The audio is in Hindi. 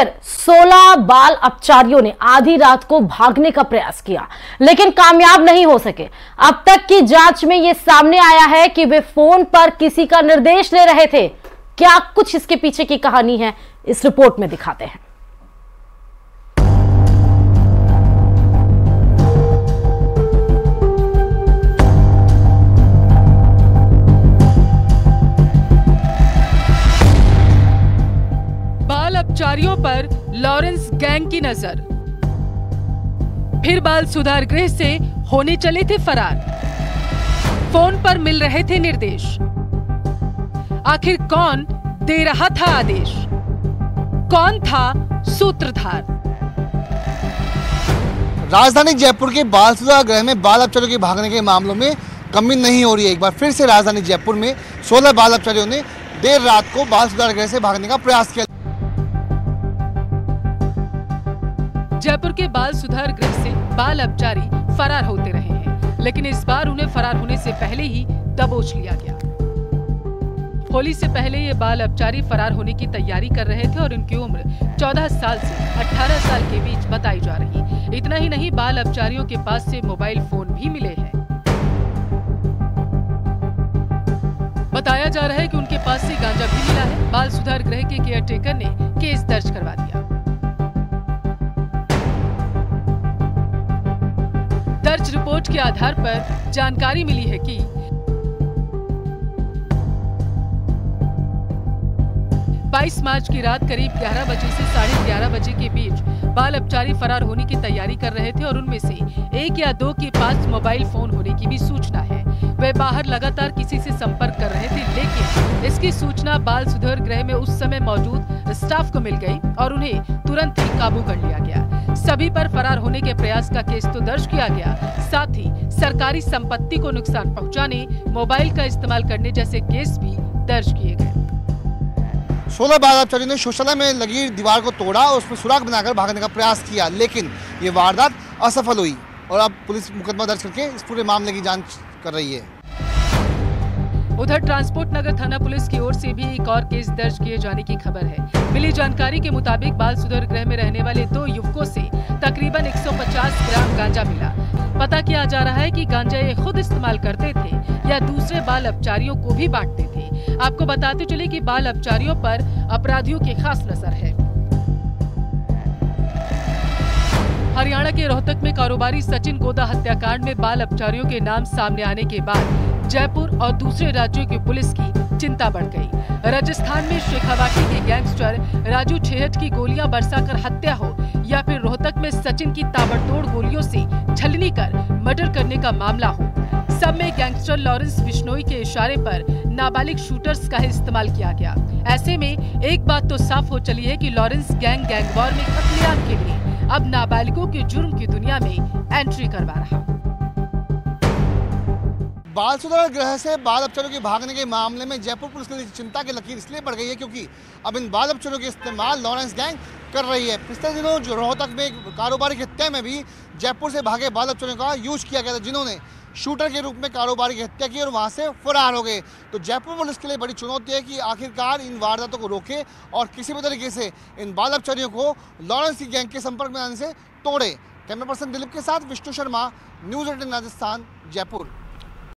फिर 16 बाल अपचारियों ने आधी रात को भागने का प्रयास किया, लेकिन कामयाब नहीं हो सके। अब तक की जांच में यह सामने आया है कि वे फोन पर किसी का निर्देश ले रहे थे। क्या कुछ इसके पीछे की कहानी है, इस रिपोर्ट में दिखाते हैं। बाल अपचारियों पर लॉरेंस गैंग की नजर। फिर बाल सुधार गृह से होने चले थे फरार। फोन पर मिल रहे थे निर्देश। आखिर कौन दे रहा था आदेश? कौन था सूत्रधार? राजधानी जयपुर के बाल सुधार गृह में बाल अपचारियों के भागने के मामलों में कमी नहीं हो रही है। एक बार फिर से राजधानी जयपुर में 16 बाल अपचारियों ने देर रात को बाल सुधार गृह से भागने का प्रयास किया। जयपुर के बाल सुधार गृह से बाल अपचारी फरार होते रहे हैं, लेकिन इस बार उन्हें फरार होने से पहले ही दबोच लिया गया। होली से पहले ये बाल अपचारी फरार होने की तैयारी कर रहे थे और इनकी उम्र 14 साल से 18 साल के बीच बताई जा रही। इतना ही नहीं, बाल अपचारियों के पास से मोबाइल फोन भी मिले हैं। बताया जा रहा है कि उनके पास से गांजा भी मिला है। बाल सुधार गृह के केयरटेकर ने केस दर्ज करवा दिया। दर्ज रिपोर्ट के आधार पर जानकारी मिली है कि 22 मार्च की रात करीब 11 बजे से 11:30 बजे के बीच बाल अपचारी फरार होने की तैयारी कर रहे थे और उनमें से एक या दो के पास मोबाइल फोन होने की भी सूचना है। वे बाहर लगातार किसी से संपर्क कर रहे थे, लेकिन इसकी सूचना बाल सुधार गृह में उस समय मौजूद स्टाफ को मिल गई और उन्हें तुरंत ही काबू कर लिया गया। सभी पर फरार होने के प्रयास का केस तो दर्ज किया गया, साथ ही सरकारी संपत्ति को नुकसान पहुंचाने, मोबाइल का इस्तेमाल करने जैसे केस भी दर्ज किए गए। 16 बाल अपचारियों ने शौचालय में लगी दीवार को तोड़ा और उसमें सुराग बनाकर भागने का प्रयास किया, लेकिन ये वारदात असफल हुई और अब पुलिस मुकदमा दर्ज करके इस पूरे मामले की जांच कर रही है। उधर ट्रांसपोर्ट नगर थाना पुलिस की ओर से भी एक और केस दर्ज किए जाने की खबर है। मिली जानकारी के मुताबिक बाल सुधार गृह में रहने वाले 2 युवकों से तकरीबन 150 ग्राम गांजा मिला। पता किया जा रहा है कि गांजा ये खुद इस्तेमाल करते थे या दूसरे बाल अपचारियों को भी बांटते थे। आपको बताते चले कि बाल अपचारियों पर अपराधियों की खास नजर है। हरियाणा के रोहतक में कारोबारी सचिन गोदा हत्याकांड में बाल अपचारियों के नाम सामने आने के बाद जयपुर और दूसरे राज्यों की पुलिस की चिंता बढ़ गई। राजस्थान में शेखावाटी के गैंगस्टर राजू छेहट की गोलियां बरसाकर हत्या हो या फिर रोहतक में सचिन की ताबड़तोड़ गोलियों से छलनी कर मर्डर करने का मामला हो, सब में गैंगस्टर लॉरेंस बिश्नोई के इशारे पर नाबालिग शूटर्स का इस्तेमाल किया गया। ऐसे में एक बात तो साफ हो चली है कि लॉरेंस गैंग वॉर में कत्लेआम के लिए अब नाबालिगों के जुर्म की दुनिया में एंट्री करवा रहा। बाल सुधार गृह से बाल अपचारियों के भागने के मामले में जयपुर पुलिस के लिए चिंता की लकीर इसलिए बढ़ गई है क्योंकि अब इन बाल अपचारियों के इस्तेमाल लॉरेंस गैंग कर रही है। पिछले दिनों जो रोहतक में कारोबारी की हत्या में भी जयपुर से भागे बाल अपचारियों का यूज किया गया था, जिन्होंने शूटर के रूप में कारोबारी की हत्या की और वहां से फरार हो गए। तो जयपुर पुलिस के लिए बड़ी चुनौती है कि आखिरकार इन वारदातों को रोके और किसी भी तरीके से इन बाल अपचारियों को लॉरेंस की गैंग के संपर्क में आने से तोड़े। कैमरा पर्सन दिलीप के साथ विष्णु शर्मा, न्यूज़ 18 राजस्थान, जयपुर।